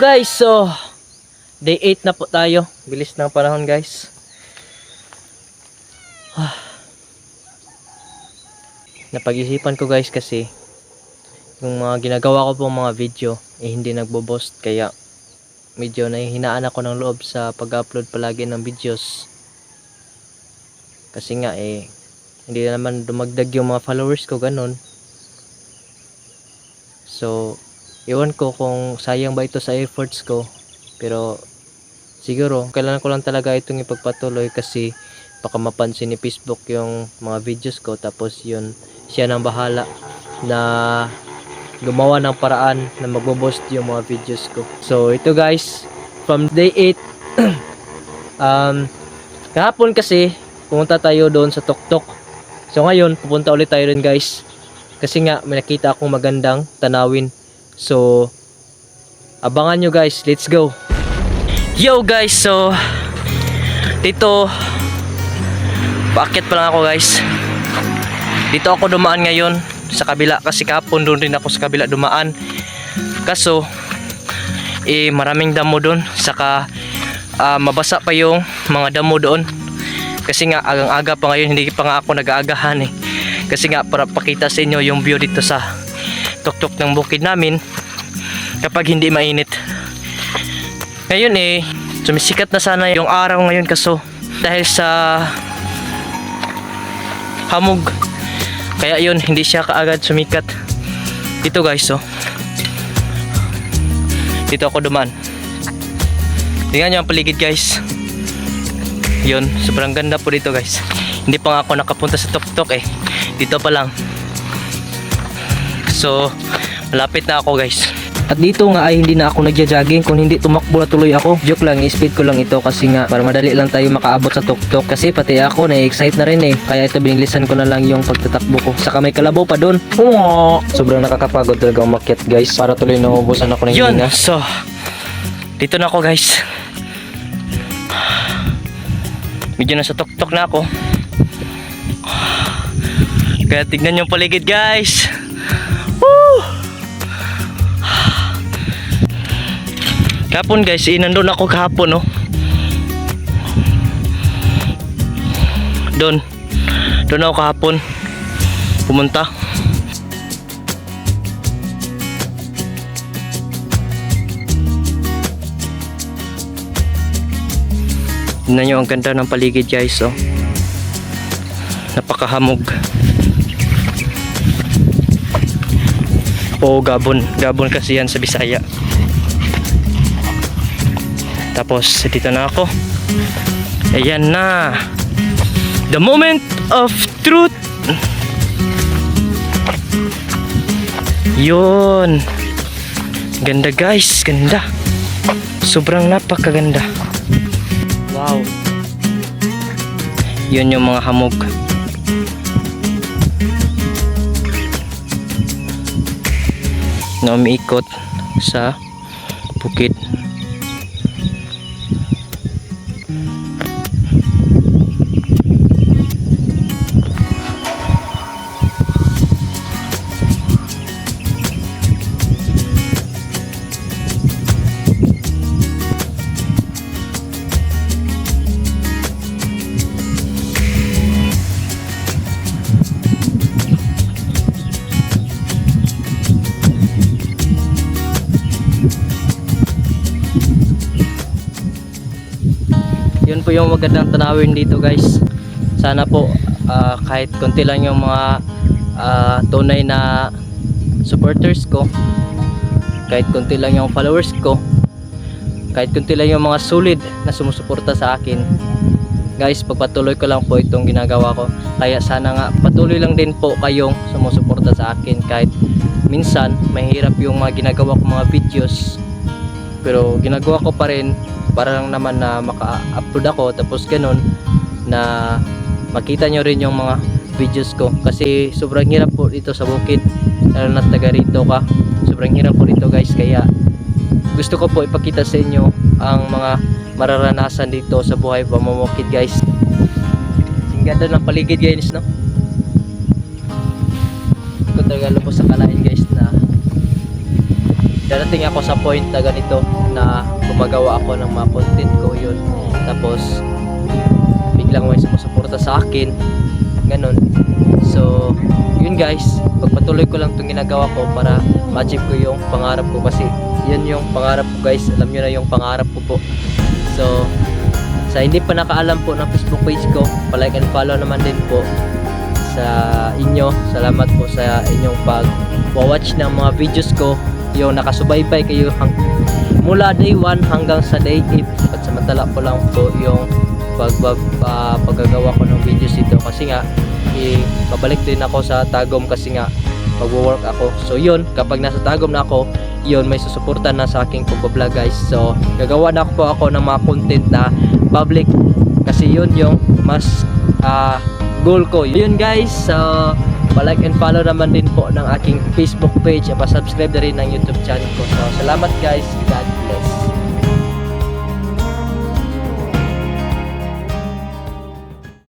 guys, so day 8 na po tayo. Bilis ng panahon guys. Napag-isipan ko guys kasi yung mga ginagawa ko pong mga video hindi nagbo-boost, kaya medyo nahihinaan ako ng loob sa pag-upload palagi ng videos. Kasi nga hindi na naman dumagdag yung mga followers ko, ganun. So iwan ko kung sayang ba ito sa efforts ko, pero siguro kailangan ko lang talaga itong ipagpatuloy kasi baka mapansin ni Facebook yung mga videos ko, tapos yun, siya nang bahala na gumawa ng paraan na magbo-boost yung mga videos ko. So ito guys, from day 8 kahapon kasi pumunta tayo doon sa tuktok. So ngayon pupunta ulit tayo rin guys, kasi nga may nakita akong magandang tanawin. So abangan nyo guys, let's go. Yo guys, so dito paakyat pa lang ako guys. Dito ako dumaan ngayon sa kabila, kasi kahapon doon rin ako sa kabila dumaan. Kaso maraming damo doon, saka mabasa pa yung mga damo doon. Kasi nga agang-aga pa ngayon, hindi pa nga ako nag-aagahan kasi nga para pakita sa inyo yung view dito sa tuktok ng bukid namin kapag hindi mainit. Ngayon sumisikat na sana yung araw ngayon, kaso dahil sa hamog, kaya yun, hindi siya kaagad sumikat. Dito guys, dito ako dumaan. Tingnan nyo ang paligid guys. Yun, sobrang ganda po dito guys. Hindi pa nga ako nakapunta sa tuktok dito pa lang. So malapit na ako guys. At dito nga ay hindi na ako nagja-jogging, kung hindi tumakbo na tuloy ako. Joke lang, i-speed ko lang ito kasi nga para madali lang tayo makaabot sa tuktok. Kasi pati ako na-excite na rin kaya ito binilisan ko na lang yung pagtatakbo ko. Saka may kalabaw pa doon. Sobrang nakakapagod talaga umakyat guys. Para tuloy naubusan ako ng hininga. So dito na ako guys. Medyo nasa tuktok na ako. Kaya tignan yung paligid guys. Woo! Kahapon guys, nandun ako kahapon Doon ako kahapon pumunta. Tignan nyo ang ganda ng paligid guys. Napakahamog. Gabon kasi yan sa Bisaya. Tapos dito na ako. Ayan na, the moment of truth. Yun, ganda guys, ganda. Sobrang napakaganda. Wow. Yun yung mga hamog. Na umiikot sa bukid. Yun po yung magandang tanawin dito guys. Sana po kahit konti lang yung mga tunay na supporters ko, kahit konti lang yung followers ko, kahit konti lang yung mga solid na sumusuporta sa akin guys, pagpatuloy ko lang po itong ginagawa ko. Kaya sana nga patuloy lang din po kayong sumusuporta sa akin, kahit minsan mahirap yung mga ginagawa ko mga videos, pero ginagawa ko pa rin para lang naman na maka-upload ako, tapos ganun na makita nyo rin yung mga videos ko. Kasi sobrang hirap po dito sa bukid, lalo na taga rito ka, sobrang hirap po dito guys. Kaya gusto ko po ipakita sa inyo ang mga mararanasan dito sa buhay pamamukid guys. Ang ganda ng paligid guys, no? Hindi ko talaga lubos sa kalain guys na darating ako sa point na ganito na gumagawa ako ng mga content ko yun, tapos biglang may sumusuporta sa akin, ganun. So yun guys, pagpatuloy ko lang itong ginagawa ko para ma-achieve ko yung pangarap ko, kasi yan yung pangarap ko guys, alam nyo na yung pangarap ko po. So sa hindi pa nakaalam po ng Facebook page ko, palike and follow naman din po sa inyo. Salamat po sa inyong pag-watch ng mga videos ko, yung nakasubaybay kayo mula day 1 hanggang sa day 8. At samantala po lang po yung paggagawa ko ng videos dito, kasi nga babalik din ako sa Tagum, kasi nga mag-work ako. So yun, kapag nasa Tagum na ako, yun, may susuporta na sa aking pag-vlog guys. So gagawa na po ako ng mga content na public, kasi yun yung mas goal ko. Yun guys, so like and follow naman din po ng aking Facebook page at pa-subscribe na rin ng YouTube channel ko. So salamat guys, God bless.